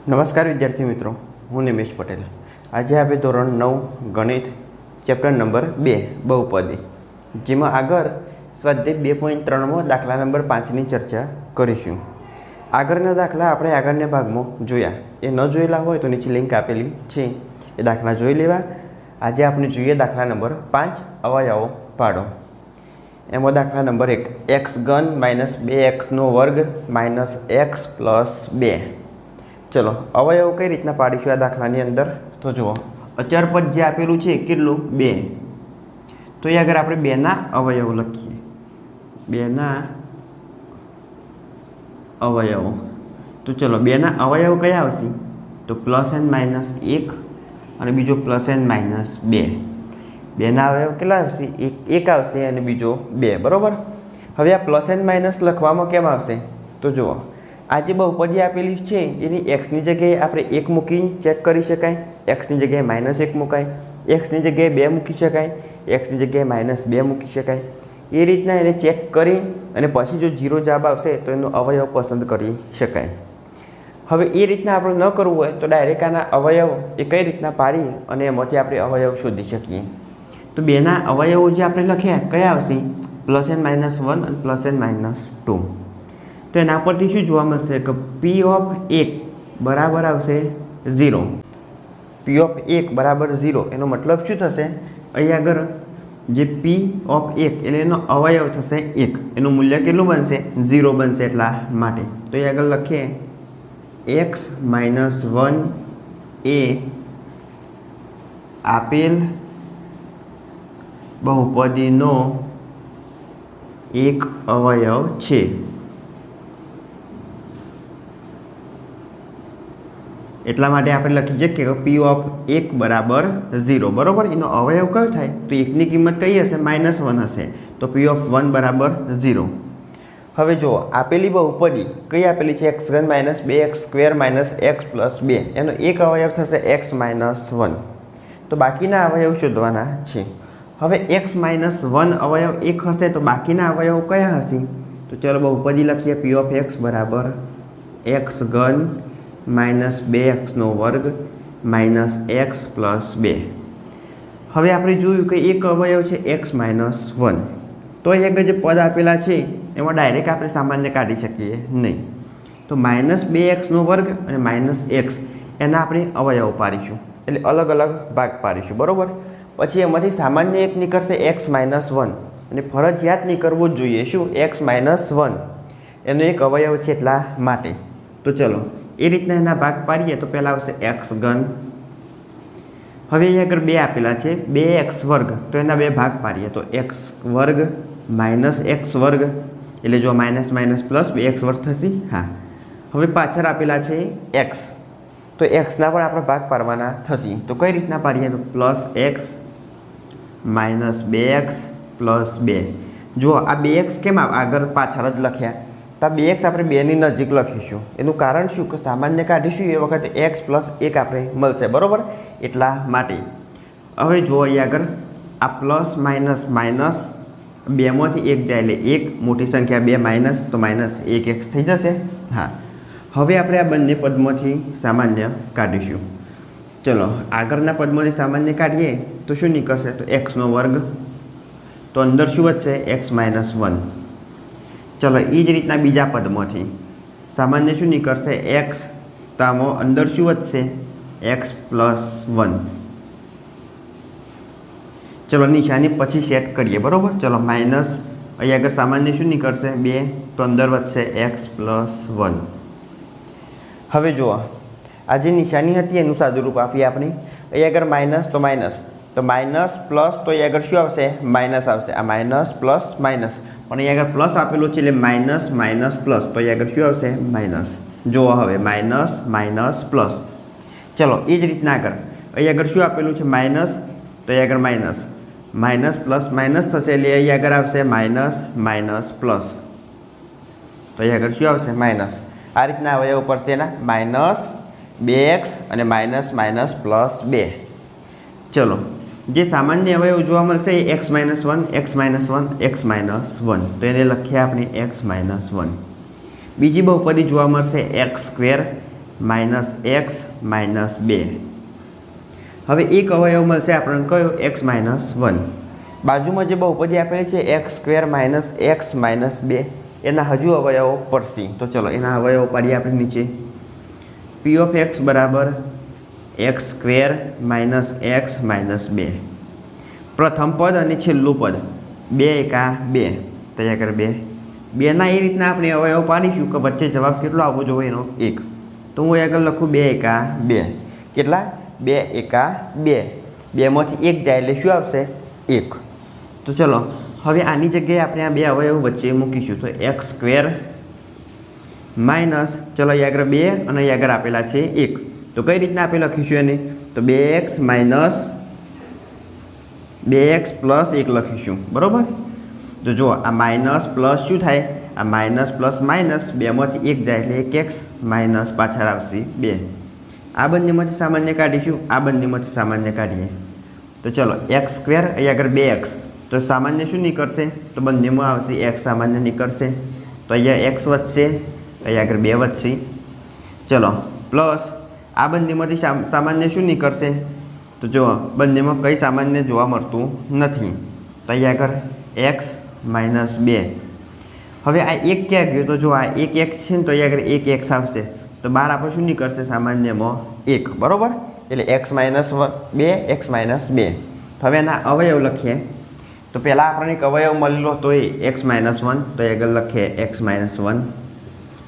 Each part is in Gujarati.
નમસ્કાર વિદ્યાર્થી મિત્રો, હું નિમેશ પટેલ. આજે આપણે ધોરણ 9 ગણિત ચેપ્ટર નંબર 2 બહુપદી, જેમાં આગળ સ્વાધ્યાય 2.3માં દાખલા નંબર 5ની ચર્ચા કરીશું. આગળના દાખલા આપણે આગળના ભાગમાં જોયા. એ ન જોયેલા હોય તો નીચે લિંક આપેલી છે, એ દાખલા જોઈ લેવા. આજે આપણે જોઈએ દાખલા નંબર 5, અવયવો પાડો. એમાં દાખલા નંબર 1, x ઘન - 2x² - x + 2. ચલો, અવયવ કઈ રીતના પાડીશું આ દાખલાની અંદર? તો જુઓ, અચર પદ જે આપેલું છે કેટલું? 2. તો એ આગળ આપણે 2ના અવયવ લખીએ. 2ના અવયવો. તો ચલો, 2ના અવયવ કયા આવશે? તો +n - 1 અને બીજો +n - 2. 2ના અવયવ કેટલા આવશે? એક આવશે અને બીજો 2. બરાબર. હવે આ +n - લખવામાં કેમ આવશે? તો જુઓ, આ જે બહુપદી આપેલી છે એની xની જગ્યાએ આપણે 1 મૂકીને ચેક કરી શકાય, xની જગ્યાએ -1 મુકાય, xની જગ્યાએ 2 મૂકી શકાય, xની જગ્યાએ -2 મૂકી શકાય. એ રીતના એને ચેક કરી અને પછી જો 0 જવાબ આવશે તો એનો અવયવ પસંદ કરી શકાય. હવે એ રીતના આપણે ન કરવું હોય તો ડાયરેક્ટ આના અવયવ એ કઈ રીતના પાડી અને એમાંથી આપણે અવયવ શોધી શકીએ. તો 2ના અવયવો જે આપણે લખ્યા કયા આવશે? +n - 1 અને +n - 2. તો એના પરથી શું જોવા મળશે કે P(1) બરાબર આવશે 0. P(1) બરાબર 0 એનો મતલબ શું થશે? અહીં આગળ જે P(1) એટલે એનો અવયવ થશે 1, એનું મૂલ્ય કેટલું બનશે? 0 બનશે. એટલા માટે તો અહીં આગળ લખીએ x - 1 એ આપેલ બહુપદીનો એક અવયવ છે. એટલા માટે આપણે લખી શકીએ કે P(1) બરાબર 0. બરાબર. એનો અવયવ કયો થાય? તો 1ની કિંમત કઈ હશે? -1 હશે. તો P(1) બરાબર 0. હવે જુઓ, આપેલી બહુપદી કઈ આપેલી છે? x3 - 2x² - x + 2. એનો એક અવયવ થશે x - 1. તો બાકીના અવયવ શોધવાના છે. હવે x - 1 અવયવ 1 હશે તો બાકીના અવયવ કયા હશે? તો ચલો બહુપદી લખીએ. P(x) બરાબર x³ - 2x² - x + 2. હવે આપણે જોયું કે એક અવયવ છે x - 1. તો એક જે પદ આપેલા છે એમાં ડાયરેક્ટ આપણે સામાન્ય કાઢી શકીએ નહીં. તો -2x² અને -x એના આપણે અવયવ પાડીશું, એટલે અલગ અલગ ભાગ પાડીશું. બરાબર. પછી એમાંથી સામાન્ય એક નીકળશે x - 1 અને ફરજિયાત નીકળવું જ જોઈએ. શું? x - 1 એનો એક અવયવ છે એટલા માટે. તો ચલો એ રીતના એના ભાગ પાડીએ તો પહેલાં આવશે x3. હવે અહીં આગળ 2 આપેલા છે, 2x². તો એના 2 ભાગ પાડીએ તો x² - x², એટલે જો માઇનસ પ્લસ 2x² થશે. હા. હવે પાછળ આપેલા છે x, તો xના પણ આપણે ભાગ પાડવાના થશે. તો કઈ રીતના પાડીએ? તો +x - 2x + 2. જો આ 2x કેમ આગળ પાછળ જ લખ્યા? તો આ 2x આપણે 2ની નજીક લખીશું. એનું કારણ શું? કે સામાન્ય કાઢીશું એ વખતે x + 1 આપણે મળશે. બરાબર. એટલા માટે હવે જો અહીં આગળ આ પ્લસ માઇનસ 2માંથી 1 જાય એટલે 1, મોટી સંખ્યા 2 માઇનસ તો -1x થઈ જશે. હા. હવે આપણે આ બંને પદમાંથી સામાન્ય કાઢીશું. ચલો આગળના પદમાંથી સામાન્ય કાઢીએ તો શું નીકળશે? તો x². તો અંદર શું વધશે? x - 1. ચલો એ જ રીતના બીજા પદમાંથી સામાન્ય શું નીકળશે? x. તો આમાં અંદર શું વધશે? x + 1. ચલો નિશાની પછી સેટ કરીએ. બરાબર. ચલો માઇનસ, અહીં આગળ સામાન્ય શું નીકળશે? 2. તો અંદર વધશે x + 1. હવે જુઓ, આ જે નિશાની હતી એનું સાદુરૂપ આપીએ આપણે. અહીં આગળ માઇનસ તો માઇનસ, તો માઇનસ પ્લસ તો અહીં આગળ શું આવશે? માઇનસ આવશે. આ માઇનસ પ્લસ માઇનસ, પણ અહીં આગળ પ્લસ આપેલું છે એટલે માઇનસ પ્લસ, તો અહીં આગળ શું આવશે? માઇનસ. જુઓ હવે માઇનસ પ્લસ. ચલો એ જ રીતના આગળ અહીં આગળ શું આપેલું છે? માઇનસ, તો અહીં આગળ માઇનસ પ્લસ માઇનસ થશે એટલે અહીં આગળ આવશે માઇનસ પ્લસ, તો અહીં આગળ શું આવશે? માઇનસ. આ રીતના અવયવ પડશે એના -2x અને -+2. ચલો જે સામાન્ય અવયવ જોવા મળશે એ x - 1, x - 1, x - 1. તો એને લખીએ આપણે x - 1. બીજી બહુપદી જોવા મળશે x² માઇનસ એક્સ માઇનસ 2. હવે એક અવયવ મળશે આપણને કયો એક્સ માઇનસ 1. બાજુમાં જે બહુપદી આપેલી છે x square minus x minus 2 એના હજુ અવયવો પડશે. તો ચલો એના અવયવો પાડીએ આપણે નીચે. પી ઓફ એક્સ બરાબર x square minus x minus 2. પ્રથમ પદ અને છેલ્લું પદ 2 એકા 2 તૈયાર કરે 2. 2ના એ રીતના આપણે અવયવ પાડીશું કે વચ્ચે જવાબ કેટલો આવવો જોઈએ એનો 1. તો હું આગળ લખું 2 એકા 2. કેટલા 2 એકા 2. 2માંથી 1 જાય એટલે શું આવશે 1. તો ચલો હવે આની જગ્યાએ આપણે આ બે અવયવ વચ્ચે મૂકીશું. તો એક્સ સ્ક્વેર માઇનસ ચલો અહીં આગળ 2 અને અહીં આગળ આપેલા છે 1. તો કઈ રીતના આપણે લખીશું એને તો 2x માઇનસ 2x પ્લસ 1 લખીશું. બરાબર. તો જો આ માઇનસ પ્લસ શું થાય આ માઇનસ પ્લસ માઇનસ 2માંથી 1 જાય એટલે 1x માઇનસ પાછળ આવશે 2. આ બંનેમાંથી સામાન્ય કાઢીશું. આ બંનેમાંથી સામાન્ય કાઢીએ તો ચલો એક્સ સ્ક્વેર અહીં આગળ 2x તો સામાન્ય શું નીકળશે તો બંનેમાં આવશે x સામાન્ય નીકળશે. તો અહીંયા x વધશે અહીં આગળ 2 વધશે. ચલો પ્લસ આ બંનેમાંથી સામાન્ય શું નીકળશે તો જો બંનેમાં કંઈ સામાન્ય જોવા મળતું નથી. તો અહીં આગળ x માઇનસ 2. હવે આ 1 ક્યાં ગયો તો જો આ 1 x છે ને તો અહીં આગળ 1 x આવશે. તો બહાર આપણે શું નીકળશે સામાન્યમાં 1. બરાબર. એટલે x માઇનસ 2 x માઇનસ 2. હવે એના અવયવ લખીએ. તો પહેલાં આપણને એક અવયવ મળેલો તો એ x માઇનસ 1 તો આગળ લખીએ x માઇનસ 1.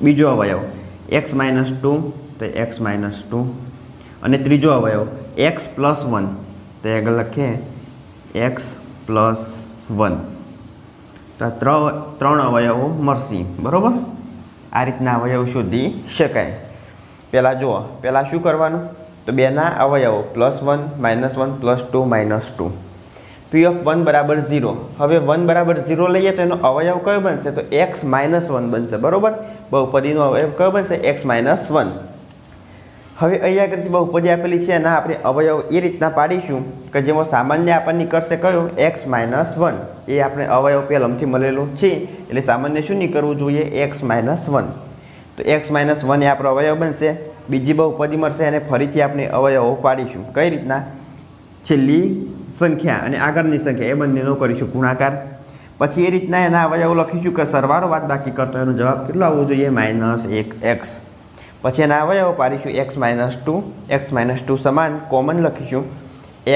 બીજો અવયવ x માઇનસ 2 તો x માઇનસ 2. અને ત્રીજો અવયવ x પ્લસ 1 તો આગળ લખીએ x પ્લસ 1. તો ત્રણ અવયવો મળશે. બરાબર. આ રીતના અવયવ શોધી શકાય. પહેલાં જુઓ પહેલાં શું કરવાનું તો બેના અવયવો +1 -1 +2 -2. પી ઓફ 1 બરાબર 0. હવે 1 બરાબર 0 લઈએ તો એનો અવયવ કયો બનશે તો x માઇનસ 1 બનશે. બરાબર. બહુપદીનો અવયવ કયો બનશે x માઇનસ 1. હવે અહીંયા આગળ જે બહુપદી આપેલી છે એના આપણે અવયવ એ રીતના પાડીશું કે જેમાં સામાન્ય આપણને નીકળશે કયો x માઇનસ 1. એ આપણે અવયવ પહેલાંથી મળેલો છે એટલે સામાન્ય શું નીકળવું જોઈએ x માઇનસ 1. તો x માઇનસ 1 એ આપણો અવયવ બનશે. બીજી બહુપદી મળશે અને ફરીથી આપણે અવયવો પાડીશું. કઈ રીતના છેલ્લી સંખ્યા અને આગળની સંખ્યા એ બંનેનો કરીશું ગુણાકાર. પછી એ રીતના એના અવયવો લખીશું કે સરવાળો બાદબાકી કરતો એનો જવાબ કેટલો આવવો જોઈએ -1x. પછી એના અવયવો પાડીશું x માઇનસ 2 x માઇનસ 2 સમાન કોમન લખીશું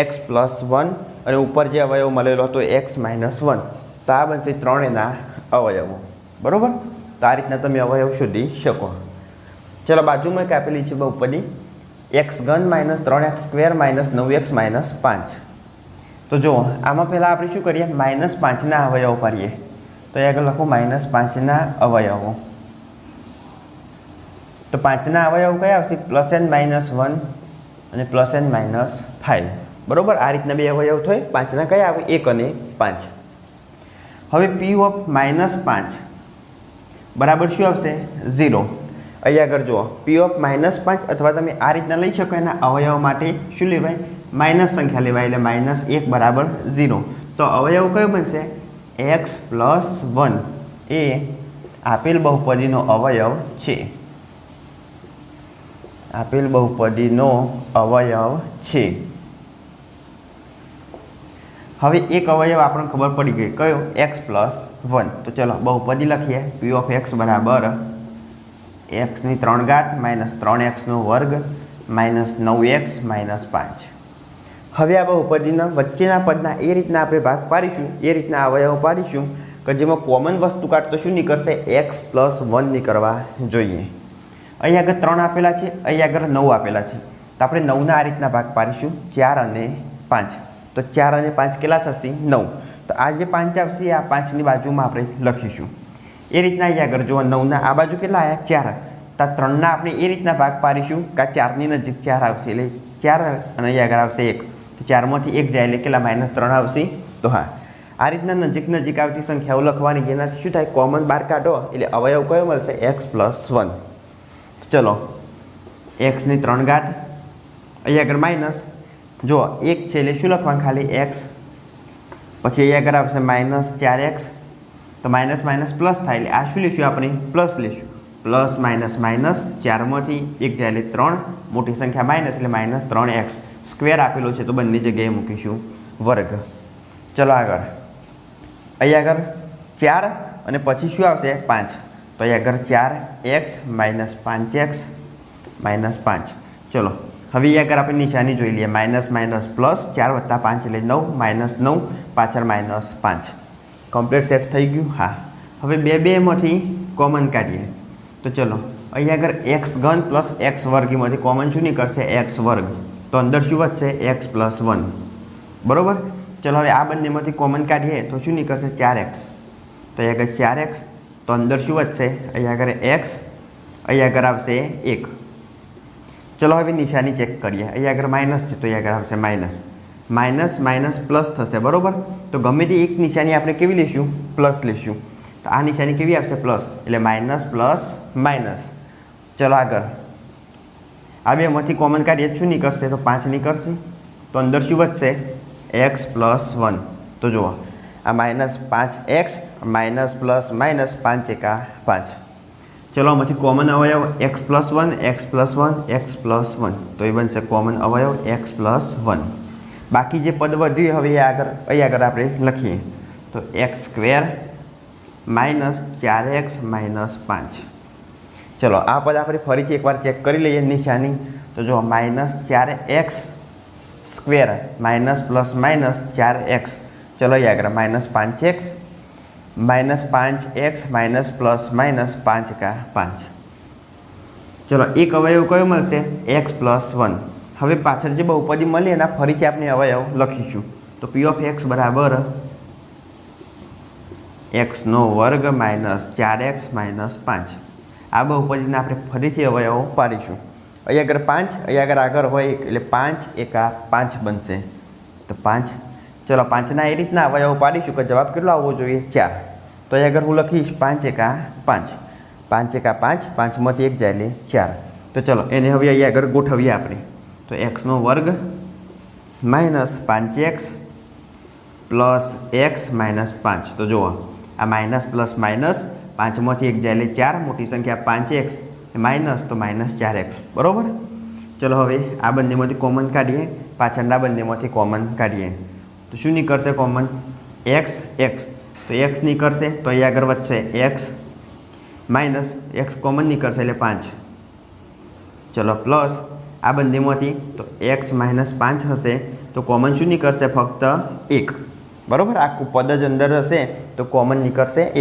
x પ્લસ 1 અને ઉપર જે અવયવ મળેલો હતો x માઇનસ 1. તો આ બનશે 3 એના અવયવો. બરાબર. તો આ રીતના તમે અવયવ શોધી શકો. ચલો બાજુમાં એક આપેલી છે બહુપદી x3 minus 3x square minus 9x minus 5. તો જુઓ આમાં પહેલાં આપણે શું કરીએ -5ના અવયવો પાડીએ. તો એ આગળ લખું -5ના અવયવો. તો 5ના અવયવ કયા આવશે +n -1 અને +n -5. બરાબર. આ રીતના બે અવયવ થાય. 5ના કયા આવે 1 અને 5. હવે p ઓફ -5 બરાબર શું આવશે 0. અહીંયા આગળ જુઓ p ઓફ -5 અથવા તમે આ રીતના લઈ શકો. એના અવયવ માટે શું લેવાય માઇનસ સંખ્યા લેવાય એટલે -1 બરાબર 0. તો અવયવ કયો બનશે x પ્લસ 1 એ આપેલ બહુપદીનો અવયવ છે. આપેલ બહુપદીનો અવયવ છે. હવે એક અવયવ આપણને ખબર પડી ગઈ કયો x પ્લસ 1. તો ચલો બહુપદી લખીએ p ઓફ x બરાબર x ની 3 ઘાત -3x² -9x -5. હવે આ બહુપદીના વચ્ચેના પદના એ રીતના આપણે ભાગ પાડીશું એ રીતના અવયવ પાડીશું કે જેમાં કોમન વસ્તુ કાઢતો શું નીકળશે x પ્લસ 1 નીકળવા જોઈએ. અહીં આગળ 3 આપેલા છે અહીં આગળ 9 આપેલા છે. તો આપણે 9ના આ રીતના ભાગ પાડીશું 4 અને 5. તો 4 અને 5 કેટલા થશે 9. તો આ જે 5 આવશે આ 5ની બાજુમાં આપણે લખીશું. એ રીતના અહીં આગળ જુઓ 9ના આ બાજુ કેટલા આવ્યા 4. તો 3ના આપણે એ રીતના ભાગ પાડીશું કે 4ની નજીક 4 આવશે એટલે 4 અને અહીં આગળ આવશે 1. તો 4માંથી 1 જાય એટલે કેટલા -3 આવશે. તો હા આ રીતના નજીક નજીક આવતી સંખ્યાઓ લખવાની જેનાથી શું થાય કોમન બહાર કાઢો એટલે અવયવ કયો મળશે x પ્લસ 1. ચલો x ની 3 ઘાત અહીં આગળ માઇનસ જો 1 છે એટલે શું લખવાનું ખાલી x. પછી અહીં આગળ આવશે -4x. તો માઇનસ માઇનસ પ્લસ થાય એટલે આ શું લઈશું આપણે પ્લસ લઈશું. પ્લસ માઇનસ માઇનસ 4માંથી 1 જાય એટલે 3 મોટી સંખ્યા માઇનસ એટલે -3x સ્ક્વેર આપેલો છે તો બંને જગ્યાએ મૂકીશું વર્ગ. ચલો આગળ અહીં આગળ 4 અને પછી શું આવશે 5 તો અહીં આગળ 4x - 5x - 5. ચલો હવે અહીં આગળ આપણે નિશાની જોઈ લઈએ માઇનસ માઇનસ પ્લસ 4 + 5 એટલે 9 -9 પાછળ -5 કમ્પ્લીટ સેટ થઈ ગયું. હા હવે બેમાંથી કોમન કાઢીએ તો ચલો અહીં આગળ x ઘન પ્લસ x વર્ગમાંથી કોમન શું નીકળશે x વર્ગ તો અંદર શું વધશે x + 1 બરાબર. ચલો હવે આ બંનેમાંથી કોમન કાઢીએ તો શું નીકળશે 4x તો અહીં આગળ 4x તો અંદર શું વધશે અહીં આગળ x અહીં આગળ આવશે 1. ચલો હવે નિશાની ચેક કરીએ અહીં આગળ માઇનસ છે તો અહીં આગળ આવશે માઇનસ માઇનસ પ્લસ થશે બરાબર. તો ગમે તે એક નિશાની આપણે કેવી લઈશું પ્લસ લઈશું તો આ નિશાની કેવી આવશે પ્લસ એટલે માઇનસ પ્લસ માઇનસ. ચલો આગળ આ બેમાંથી કોમન કાઢીએ શું નીકળશે તો 5 નીકળશે તો અંદર શું વધશે x + 1. તો જુઓ આ -5x માઇનસ પ્લસ માઇનસ 5 એકા 5. ચલો આમાંથી કોમન અવયવ x + 1 x + 1 x + 1 તો એ બનશે કોમન અવયવ x + 1. બાકી જે પદ વધ્યું હવે અહીં આગળ આપણે લખીએ તો x² - 4x - 5. ચલો આ પદ આપણે ફરીથી એકવાર ચેક કરી લઈએ નિશાની તો જો -4x² minus plus minus 4x. ચલો અહીં આગળ -5x -5x minus plus minus 5 એકા 5. ચલો એક અવયવ કયો મળશે x + 1. હવે પાછળ જે બહુપદી મળી એના ફરીથી આપણે અવયવ લખીશું તો p of x બરાબર x² - 4x - 5. આ બહુપદીના આપણે ફરીથી અવયવો પાડીશું. અહીં આગળ 5 અહીં આગળ હોય એટલે 5 એકા 5 બનશે તો 5. ચલો 5ના એ રીતના અવયવો પાડીશું કે જવાબ કેટલો આવવો જોઈએ 4. તો અહીં આગળ હું લખીશ 5 એકા 5 5 એકા 5 5માંથી 1 જાય એટલે 4. તો ચલો એને હવે અહીં આગળ ગોઠવીએ આપણે તો x² - 5x પ્લસ x - 5. તો જુઓ આ માઇનસ પ્લસ માઇનસ 5માંથી 1 જાય એટલે 4 મોટી સંખ્યા 5x માઇનસ તો -4x બરાબર. ચલો હવે આ બંનેમાંથી કોમન કાઢીએ પાછળના બંનેમાંથી કોમન કાઢીએ તો શું નીકળશે કોમન x તો x નીકળશે તો અહીં આગળ વધશે x માઇનસ x કોમન નીકળશે એટલે 5. ચલો પ્લસ આ બંનેમાંથી તો x - 5 હશે તો કોમન શું નીકળશે ફક્ત 1 બરાબર. આખું પદ જ અંદર હશે તો કોમન નીકળશે 1.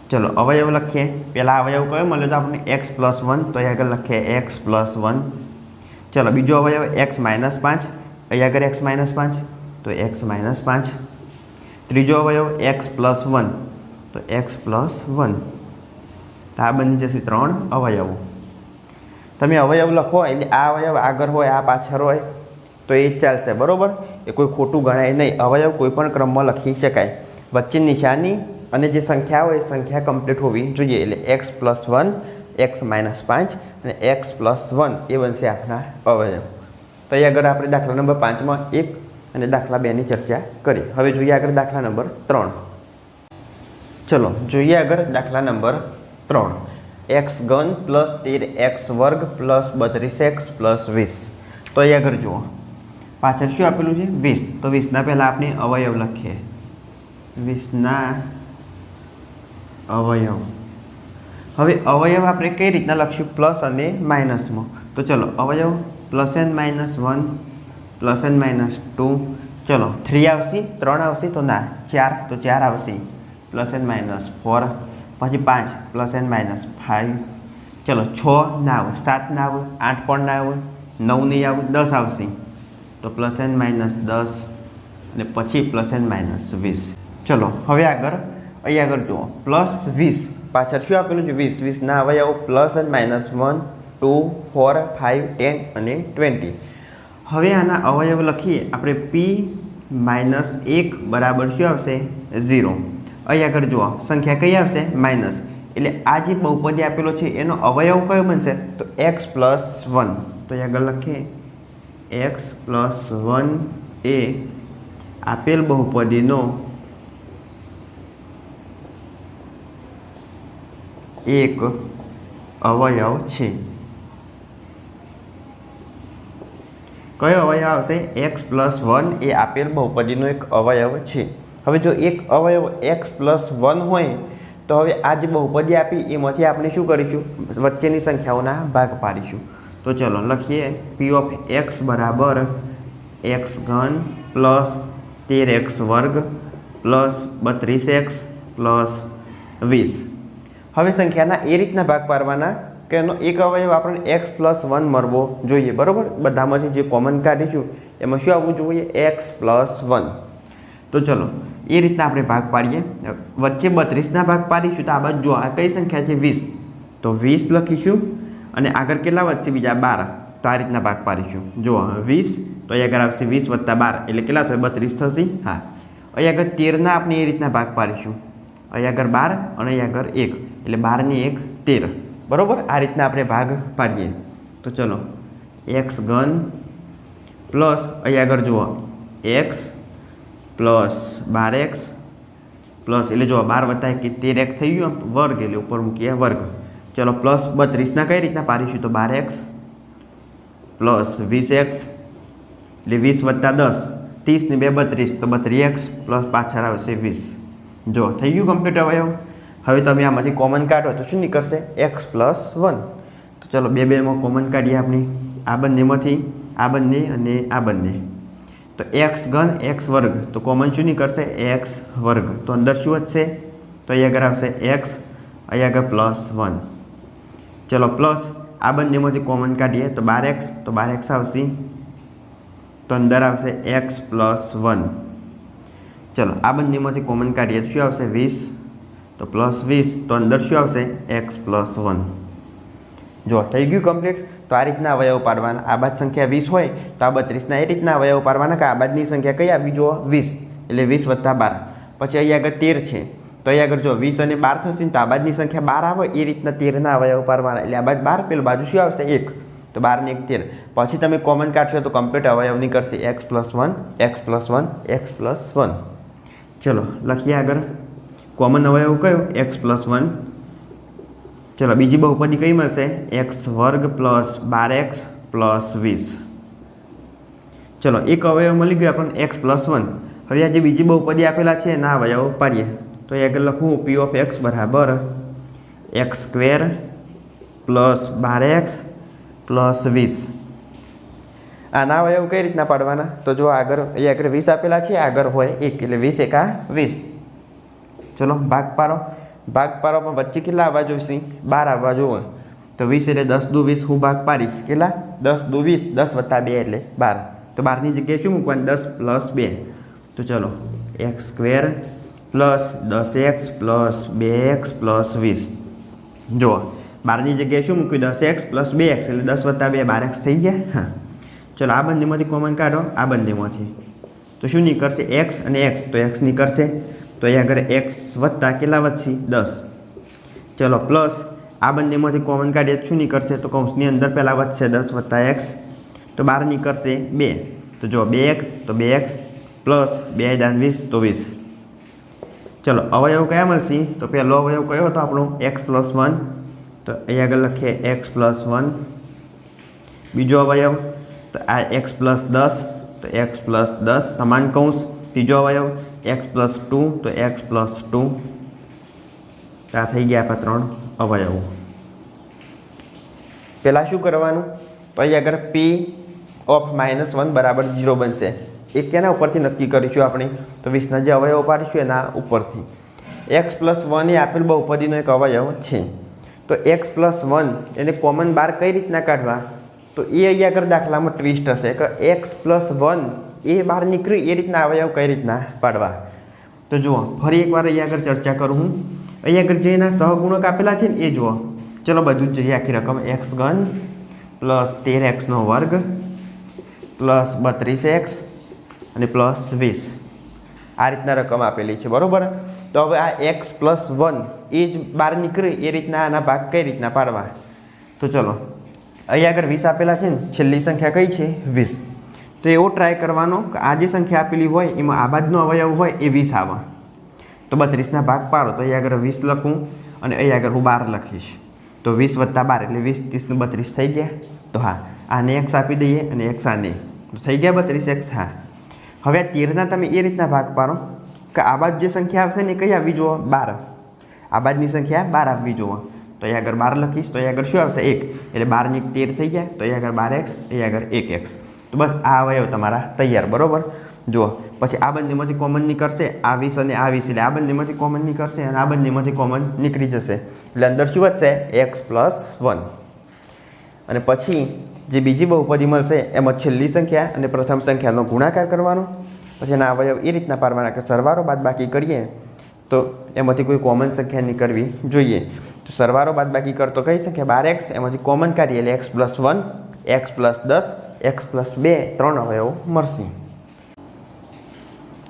ચલો અવયવ લખીએ પહેલાં અવયવ કયો મળ્યો તો આપણે x + 1 તો અહીં આગળ લખીએ x + 1. ચલો બીજો અવયવ x - 5 અહીં આગળ x - 5 તો x - 5. ત્રીજો અવયવ x + 1 તો x + 1. તો આ બની જશે 3 અવયવો. તમે અવયવ લખો એટલે આ અવયવ આગળ હોય આ પાછળ હોય તો એ જ ચાલશે બરાબર. એ કોઈ ખોટું ગણાય નહીં. અવયવ કોઈ પણ ક્રમમાં લખી શકાય. વચ્ચે નિશાની અને જે સંખ્યા હોય એ સંખ્યા કમ્પ્લીટ હોવી જોઈએ એટલે x + 1 x - 5 અને x + 1 એ બનશે આપણા અવયવ. તો અહીં આગળ આપણે દાખલા નંબર 5માં 1 અને દાખલા 2ની ચર્ચા કરી. હવે જોઈએ આગળ દાખલા નંબર 3. ચલો જોઈએ આગળ દાખલા નંબર 3. x³ + 13x² + 32x + 20. તો અહીં આગળ જુઓ પાછળ શું આપેલું છે 20 તો 20ના પહેલાં આપણે અવયવ લખીએ 20ના અવયવ. હવે અવયવ આપણે કઈ રીતના લખશું પ્લસ અને માઇનસમાં તો ચલો અવયવ +n - 1 +n - 2. ચલો 3 આવશે 3 આવશે તો ના 4 તો 4 આવશે +n - 4 પછી 5 +n - 5. ચલો 6 ના આવે 7 ના આવે 8 પણ ના આવે 9 નહીં આવે 10 આવશે તો +n - 10 અને પછી +n - 20. ચલો હવે આગળ અહીં આગળ જુઓ +20 પાછળ શું આપેલું છે 20 20ના અવયવ +n - 1 2 4 5 10 અને 20. હવે આના અવયવ લખીએ આપણે p - 1 બરાબર શું આવશે 0. અહીં આગળ જુઓ સંખ્યા કઈ આવશે માઇનસ એટલે આ જે બહુપદી આપેલો છે એનો અવયવ કયો બનશે તો x + 1. તો અહીં આગળ લખીએ x + 1 એ આપેલ બહુપદીનો એક અવયવ છે. કયો અવયવ આવશે? x+1 એ આપેલ બહુપદીનો એક અવયવ છે. હવે જો એક અવયવ x+1 હોય તો હવે આ જે બહુપદી આપી એમાંથી આપણે શું કરીશું? વચ્ચેની સંખ્યાઓના ભાગ પાડીશું. તો ચલો લખીએ p ઓફ x બરાબર x3 plus 13x² plus 32x plus 20. હવે સંખ્યાના એ રીતના ભાગ પાડવાના કે એનો એક અવયવ આપણને x+1 મળવો જોઈએ. બરાબર, બધામાંથી જે કોમન કાઢીશું એમાં શું આવવું જોઈએ? x+1. તો ચલો એ રીતના આપણે ભાગ પાડીએ. વચ્ચે 32ના ભાગ પાડીશું તો આ બાજુ જો આ કઈ સંખ્યા છે? 20. તો 20 લખીશું અને આગળ કેટલા વધશે? બીજા 12. તો આ રીતના ભાગ પાડીશું. જો 20 તો અહીં આગળ આવશે 20 + 12 એટલે કેટલા થશે? 32 થશે. હા, અહીં આગળ 13ના આપણે એ રીતના ભાગ પાડીશું. અહીં આગળ 12 અને અહીં આગળ 1 એટલે 12 ને 1 13. બરાબર, આ રીતના આપણે ભાગ પાડીએ. તો ચલો x3 પ્લસ અહીં આગળ જુઓ x પ્લસ 12x પ્લસ એટલે જો 12 + 1 13x થઈ ગયું વર્ગ એટલે ઉપર મૂકીએ વર્ગ. ચલો પ્લસ 32ના કઈ રીતના પાડીશું? તો 12x પ્લસ 20x એટલે 20 + 10 30 ને 2 32 તો 32x પ્લસ પાછળ આવશે 20. જો થઈ ગયું કમ્પ્લીટ અવયવ. હવે તમે આમાંથી કોમન કાઢો તો શું નીકળશે? x+1. તો ચલો બેમાં કોમન કાઢીએ આપણે. આ બંનેમાંથી આ બંને અને આ બંને. તો x3 x² તો કોમન શું નીકળશે? x². તો અંદર શું વધશે? તો અહીં આગળ આવશે x, અહીં આગળ +1. ચલો પ્લસ આ બંનેમાંથી કોમન કાઢીએ તો 12x તો 12x આવશે. તો અંદર આવશે x+1. ચલો આ બંનેમાંથી કોમન કાઢીએ તો શું આવશે? 20 તો +20 તો અંદર શું આવશે? x+1. જો થઈ ગયું કમ્પ્લીટ. તો આ રીતના અવયવ પાડવાના. આ બાદ સંખ્યા 20 હોય તો આ 32ના એ રીતના અવયવ પાડવાના કે આ બાદની સંખ્યા કઈ આવી? જુઓ 20 એટલે 20 + 12. પછી અહીં આગળ 13 છે તો અહીં આગળ જો 20 અને 12 થશે ને તો આ બાદની સંખ્યા 12 આવે એ રીતના 13ના અવયવ પાડવાના. એટલે આ બાદ 12 પેલું બાજુ શું આવશે? 1 તો 12 ને 1 13. પછી તમે કોમન કાઢશો તો કમ્પ્લીટ અવયવ નીકળશે x+1 x+1 x+1. ચલો લખીએ આગળ. કોમન અવયવ કયો? x+1. ચલો બીજી બહુપદી કઈ મળશે? x² plus 12x plus 20. ચલો એક અવયવ મળી ગયો આપણને x+1. હવે આ જે બીજી બહુપદી આપેલા છે એના અવયવ પાડીએ. તો એ આગળ લખું p ઓફ x બરાબર x² પ્લસ 12x પ્લસ 20. આના અવયવ કઈ રીતના પાડવાના? તો જો આગળ અહીંયા આગળ 20 આપેલા છે, આગળ હોય 1 એટલે 20 × 20. ચલો ભાગ પાડો. ભાગ પાડો પણ વચ્ચે કેટલા આવવા જોઈશે? 12 આવવા જોઈએ. તો 20 એટલે 10 દુ 20 હું ભાગ પાડીશ. કેટલા? 10 દુ 20 10 + 2 એટલે 12. તો 12ની જગ્યાએ શું મૂકવાનું? 10 + 2. તો ચલો x² plus 10x plus 2x plus 20. જો 12ની જગ્યાએ શું મૂક્યું? 10x પ્લસ 2x એટલે 10 + 2 12x થઈ ગયા. હા, ચલો આ બંનેમાંથી કોમન કાઢો. આ બંનેમાંથી તો શું નીકળશે? x અને x તો x નીકળશે. તો અહીં આગળ x વત્તા કેટલા વધશે? 10. ચલો પ્લસ આ બંનેમાંથી કોમન કાઢીએ શું નીકળશે? તો કૌંસની અંદર પહેલાં વધશે 10 + x તો 12 નીકળશે 2. તો જો 2x તો 2x પ્લસ 2 × 20 તો 20. ચલો અવયવ કયા મળશે? તો પહેલો અવયવ કયો હતો આપણો? x+1. તો અહીં આગળ લખીએ x+1. બીજો અવયવ તો આ x+10 તો x+10 સમાન કૌંસ. ત્રીજો અવયવ x+2 તો x+2. આ થઈ ગયા આપણા 3 અવયવો. પહેલાં શું કરવાનું? તો અહીં આગળ p ઓફ -1 બરાબર 0 બનશે. એ કેના ઉપરથી નક્કી કરીશું આપણે? તો 20ના જે અવયવો પાડીશું એના ઉપરથી. x+1 એ આપેલ બહુપદીનો એક અવયવ છે. તો x+1 એને કોમન બાર કઈ રીતના કાઢવા? તો એ અહીંયા આગળ દાખલામાં ટ્વિસ્ટ હશે કે x+1 એ બહાર નીકળી એ રીતના અવયવ કઈ રીતના પાડવા? તો જુઓ ફરી એકવાર અહીંયા આગળ ચર્ચા કરું હું. અહીંયા આગળ જે એના સહગુણક આપેલા છે ને એ જુઓ. ચલો બધું જ જોઈએ આખી રકમ. x3 plus 13x² plus 32x અને પ્લસ 20. આ રીતના રકમ આપેલી છે. બરાબર. તો હવે આ x+1 એ જ બહાર નીકળે એ રીતના આના ભાગ કઈ રીતના પાડવા? તો ચલો અહીંયા આગળ 20 આપેલા છે ને, છેલ્લી સંખ્યા કઈ છે? 20. તો એવો ટ્રાય કરવાનો કે આ જે સંખ્યા આપેલી હોય એમાં આ બાજુનો અવયવ હોય એ 20 આવે. તો 32ના ભાગ પાડો. તો અહીંયા આગળ 20 લખું અને અહીંયા આગળ હું 12 લખીશ. તો 20 + 12 એટલે 20 30 ને 32 થઈ ગયા. તો હા, આને x આપી દઈએ અને x આને, તો થઈ ગયા 32x. હા, હવે આ 13ના તમે એ રીતના ભાગ પાડો કે આ બાજુ જે સંખ્યા આવશે ને એ કઈ આવવી જુઓ? 12. આ બાજુની સંખ્યા 12 આપવી જુઓ. તો અહીં આગળ 12 લખીશ તો અહીં આગળ શું આવશે? 1. એટલે 12 ને 1 13 થઈ ગયા. તો અહીં આગળ 12x, અહીં આગળ 1x. તો બસ આ અવયવ તમારા તૈયાર. બરોબર. જુઓ પછી આ બંનેમાંથી કોમન નીકળશે, આ 20 અને આ 20, એટલે આ બંનેમાંથી કોમન નીકળશે અને આ બંનેમાંથી કોમન નીકળી જશે. એટલે અંદર શું વધશે? x + 1. અને પછી જે બીજી બહુપદી મળશે એમાં છેલ્લી સંખ્યા અને પ્રથમ સંખ્યાનો ગુણાકાર કરવાનો. પછી એના અવયવ એ રીતના પાડવાના કે સરવાળો બાદબાકી કરીએ તો એમાંથી કોઈ કોમન સંખ્યા નીકળવી જોઈએ. તો સરવાળો બાદબાકી કરતો કઈ સંખ્યા? 12x, એમાંથી કોમન કાઢીએ એટલે x + 1, x + 10, x + 2, 3 અવયવ મળશે.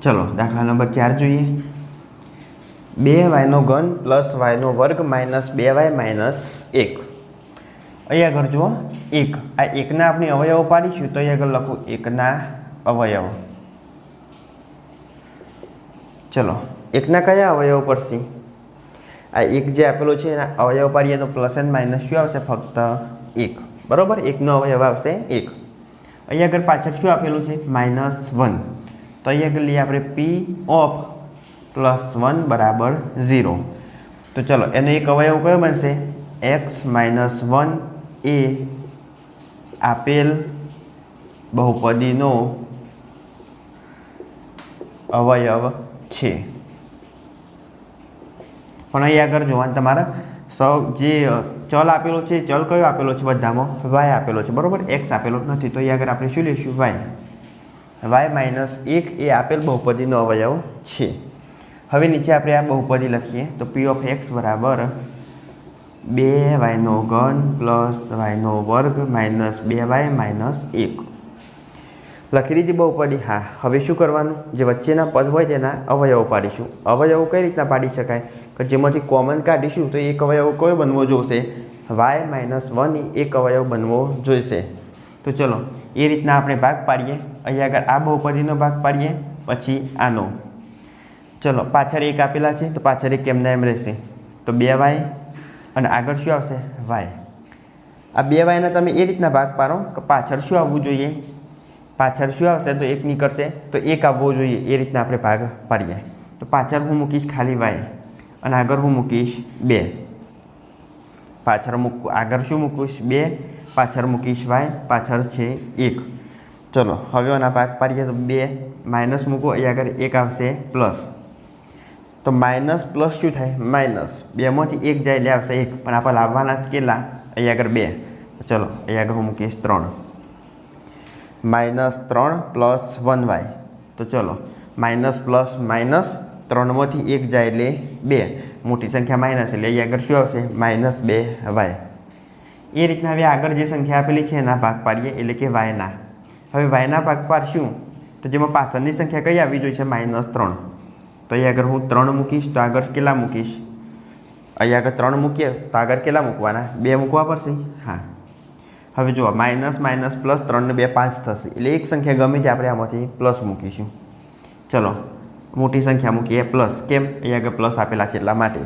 ચલો દાખલા નંબર 4 જોઈએ. 2y3 + y² - 2y - 1. અહીં આગળ જુઓ 1. આ 1ના આપણે અવયવો પાડીશું તો અહીં આગળ લખું 1ના અવયવ. ચલો 1ના કયા અવયવ પડશે? આ 1 જે આપેલો છે એના અવયવ પાડીએ તો પ્લસ એન્ડ માઇનસ શું આવશે? ફક્ત 1. બરાબર. 1નો અવયવ આવશે 1. અહીં આગળ પાછળ શું આપેલું છે? -1. તો અહીં આગળ લઈએ આપણે p of +1 = 0. તો ચલો એનો એક અવયવ કયો બનશે? x - 1 એ આપેલ બહુપદીનો અવયવ છે. પણ અહીં આગળ જોવાનું તમારે જે ચલ આપેલો છે, ચલ કયો આપેલો છે? બધામાં y આપેલો છે. બરાબર. x આપેલો નથી. તો અહીં આગળ આપણે શું લઈશું? y. y - 1 એ આપેલ બહુપદીનો અવયવ છે. હવે નીચે આપણે આ બહુપદી લખીએ તો p of x = 2y3 + y² - 2y - 1. લખી દીધી બહુપદી. હા, હવે શું કરવાનું? જે વચ્ચેના પદ હોય તેના અવયવો પાડીશું. અવયવો કઈ રીતના પાડી શકાય? કે જેમાંથી કોમન કાઢીશું તો એક અવયવ કયો બનવો જોઈશે? y - 1 એક અવયવ બનવો જોઈશે. તો ચલો એ રીતના આપણે ભાગ પાડીએ. અહીં આગળ આ બહુપદીનો ભાગ પાડીએ, પછી આનો. ચલો પાછળ 1 આપેલા છે તો પાછળ 1 કેમના એમ રહેશે. તો 2y અને આગળ શું આવશે? y. આ 2yના તમે એ રીતના ભાગ પાડો કે પાછળ શું આવવું જોઈએ? પાછળ શું આવશે? તો 1 નીકળશે તો 1 આવવો જોઈએ. એ રીતના આપણે ભાગ પાડીએ. તો પાછળ હું મૂકીશ ખાલી y અને આગળ હું મૂકીશ 2. પાછળ આગળ શું મૂકીશ? 2. પાછળ મૂકીશ y, પાછળ છે 1. ચલો હવે આના ભાગ પાડીએ તો 2 માઇનસ મૂકો, અહીં આગળ 1 આવશે પ્લસ. તો માઇનસ પ્લસ શું થાય? માઇનસ. 2માંથી 1 જાય એટલે આવશે 1. પણ આપણે લાવવાના કેટલા? અહીં આગળ 2. ચલો અહીં આગળ હું મૂકીશ 3. -3 + 1y. તો ચલો માઇનસ પ્લસ માઇનસ, 3માંથી 1 જાય એટલે 2. મોટી સંખ્યા માઇનસ એટલે અહીં આગળ શું આવશે? -2y. એ રીતના હવે આગળ જે સંખ્યા આપેલી છે એના ભાગ પાડીએ એટલે કે yના. હવે yના ભાગ પાડશું તો જેમાં પાછળની સંખ્યા કઈ આવી જોઈએ છે? -3. તો અહીં આગળ હું 3 મૂકીશ તો આગળ કેટલા મૂકીશ? અહીં આગળ 3 મૂકીએ તો આગળ કેટલા મૂકવાના? 2 મૂકવા પડશે. હા, હવે જુઓ માઇનસ માઇનસ પ્લસ 3 ને 2 5 થશે. એટલે એક સંખ્યા ગમે તે આપણે આમાંથી પ્લસ મૂકીશું. ચલો મોટી સંખ્યા મૂકીએ પ્લસ. કેમ? અહીં આગળ પ્લસ આપેલા છે એટલા માટે.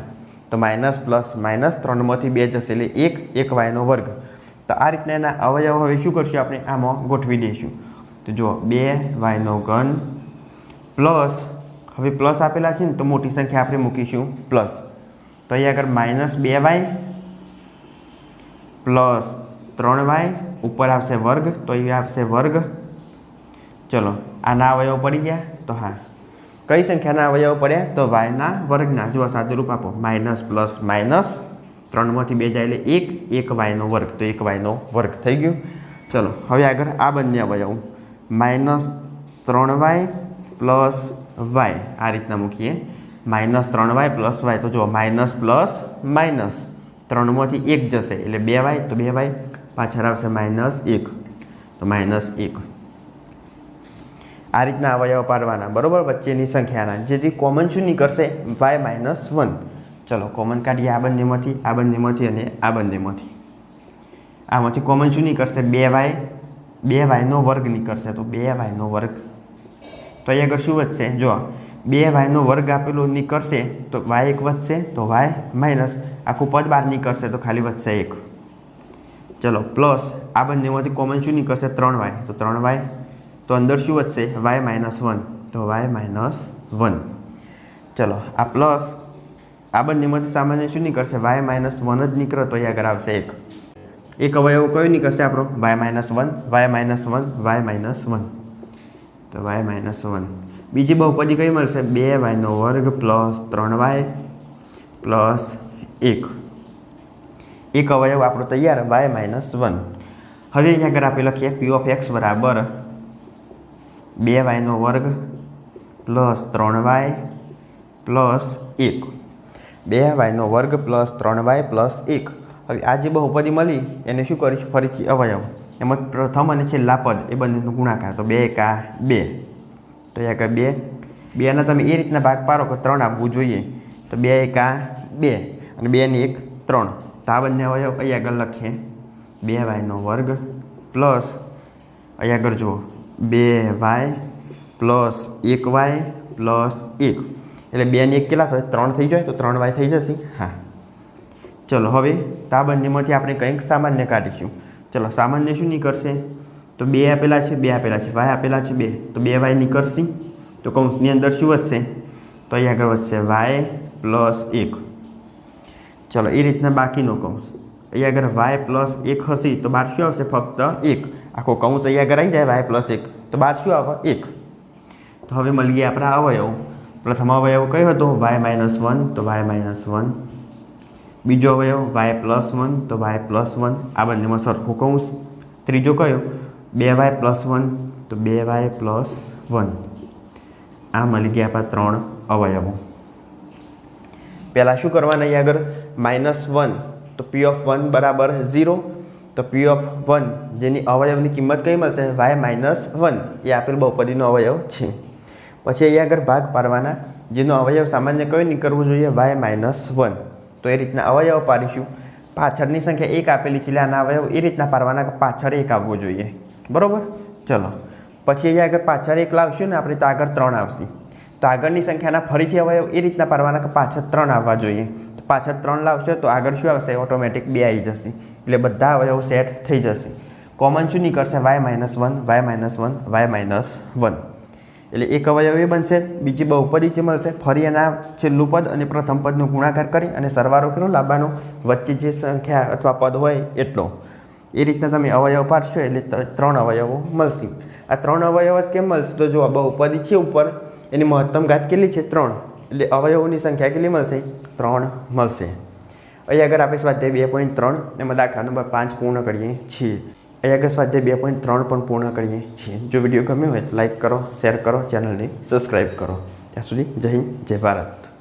તો માઇનસ પ્લસ માઇનસ, 3માંથી 2 જશે એટલે 1y². તો આ રીતના એના અવયવ હવે શું કરશું? આપણે આમાં ગોઠવી દઈશું. તો જુઓ 2y3 પ્લસ, હવે પ્લસ આપેલા છે ને તો મોટી સંખ્યા આપણે મૂકીશું પ્લસ. તો અહીં આગળ -2y પ્લસ 3y ઉપર આવશે વર્ગ, તો એ આવશે વર્ગ. ચલો આના અવયવ પડી ગયા. તો હા, કઈ સંખ્યાના અવયવ પડ્યા? તો yના વર્ગના. જુઓ સાદું રૂપ આપો. માઇનસ પ્લસ માઇનસ, 3માંથી 2 જાય એટલે 1y². તો 1y² થઈ ગયું. ચલો હવે આગળ આ બંને અવયવ -3y પ્લસ y આ રીતના મૂકીએ. -3y plus y. તો જુઓ માઇનસ પ્લસ માઇનસ, 3માંથી 1 જશે એટલે 2y. તો 2y પાછળ આવશે -1. તો -1. આ રીતના અવયવ પાડવાના. બરાબર. વચ્ચેની સંખ્યાના જેથી કોમન શું નીકળશે? y - 1. ચલો કોમન કાઢીએ આ બંનેમાંથી, આ બંનેમાંથી અને આ બંનેમાંથી. આમાંથી કોમન શું નીકળશે? 2y2 નીકળશે. તો 2y². તો અહીં આગળ શું વધશે? જો બે વાયનો વર્ગ આપેલો નીકળશે તો વાય એક વધશે તો વાય માઇનસ આખું પદ બહાર નીકળશે તો ખાલી વધશે એક. ચલો પ્લસ આ બંનેમાંથી કોમન શું નીકળશે 3y તો 3y તો અંદર શું વધશે y -1 તો y -1. ચલો આ પ્લસ આ બંનેમાંથી સામાન્ય શું નીકળશે y -1 જ નીકળે તો અહીંયા આગળ આવશે એક અવયવ કયો નીકળશે આપણો y -1 y -1 તો y -1. બીજી બહુપદી કઈ મળશે 2y² પ્લસ 3y પ્લસ 1. એક અવયવ આપણો તૈયાર y -1. હવે અહીંયા આગળ આપણે લખીએ p of x બરાબર 2y² plus 3y plus 1. 2y² plus 3y plus 1. હવે આ જે બહુપદી મળી એને શું કરીશું ફરીથી અવયવ એમાં પ્રથમ અને છેલ્લા પદ એ બંનેનો ગુણાકાર તો 2 × 2 તો અહીંયા આગળ 2 તમે એ રીતના ભાગ પાડો કે 3 આપવું જોઈએ તો 2 × 2 અને 2 ને 1 3 તો આ બંને અવયવ અહીંયા આગળ લખીએ 2y² પ્લસ અહીંયા આગળ જુઓ 2y પ્લસ 1y પ્લસ 1 એટલે 2 ને 1 કેટલા થાય 3 થઈ જાય તો 3y થઈ જશે. હા ચલો હવે આ બંનેમાંથી આપણે કંઈક સામાન્ય કાઢીશું. ચલો સામાન્ય શું નીકળશે તો 2 આપેલા છે 2 આપેલા છે y આપેલા છે 2 તો 2y નીકળશે તો કૌંસની અંદર શું વધશે તો અહીંયા આગળ વધશે y પ્લસ 1. ચલો એ રીતના બાકીનો કૌંસ અહીંયા આગળ y પ્લસ 1 હશે તો બહાર શું આવશે ફક્ત 1. આખો કૌંસ અહીંયા આગળ આવી જાય y પ્લસ 1 તો બહાર શું આવે 1. તો હવે મળીએ આપણા અવયવ. પ્રથમ અવયવ કયો હતો y -1 તો y -1. બીજો અવયવ y +1 તો y +1 આ બંનેમાં સરખું કૌંસ. ત્રીજો કયો 2y +1 તો 2y +1. આ મળી ગયા આપણા 3 અવયવો. પહેલાં શું કરવાના અહીં આગળ -1 તો p(1) બરાબર 0 તો p(1) જેની અવયવની કિંમત કઈ મળશે y -1 એ આપેલ બહુપદીનો અવયવ છે. પછી અહીં આગળ ભાગ પાડવાના જેનો અવયવ સામાન્ય કયો નીકળવો જોઈએ y -1 તો એ રીતના અવયવ પાડીશું. પાછળની સંખ્યા 1 આપેલી છે એટલે આના અવયવ એ રીતના પાડવાના કે પાછળ 1 આવવો જોઈએ બરાબર. ચલો પછી અહીંયા આગળ પાછળ 1 લાવશું ને આપણે તો આગળ 3 આવશે તો આગળની સંખ્યાના ફરીથી અવયવ એ રીતના પાડવાના કે પાછળ 3 આવવા જોઈએ. તો પાછળ 3 લાવશે તો આગળ શું આવશે ઓટોમેટિક 2 આવી જશે એટલે બધા અવયવ સેટ થઈ જશે. કોમન શું નીકળશે y -1 y -1 એટલે એક અવયવ એ બનશે. બીજી બહુપદી જે મળશે ફરી એના છેલ્લું પદ અને પ્રથમ પદનો ગુણાકાર કરી અને સરવાળો કેટલો લાવવાનો વચ્ચે જે સંખ્યા અથવા પદ હોય એટલો. એ રીતના તમે અવયવ પાડશો એટલે 3 અવયવો મળશે. આ 3 અવયવ જ કેમ મળશે તો જો બહુપદી છે ઉપર એની મહત્તમ ઘાત કેટલી છે 3 એટલે અવયવોની સંખ્યા કેટલી મળશે 3 મળશે. અહીં આગળ આપણે સ્વાધ્યાય 2.3 એમાં દાખલા નંબર 5 પૂર્ણ કરીએ છીએ. અહીં આગળ સ્વાધ્યાય 2.3 પણ પૂર્ણ કરીએ છીએ. જો વિડીયો ગમ્યો હોય તો લાઈક કરો, શેર કરો, ચેનલને સબસ્ક્રાઈબ કરો. ત્યાં સુધી જય હિન્દ, જય ભારત.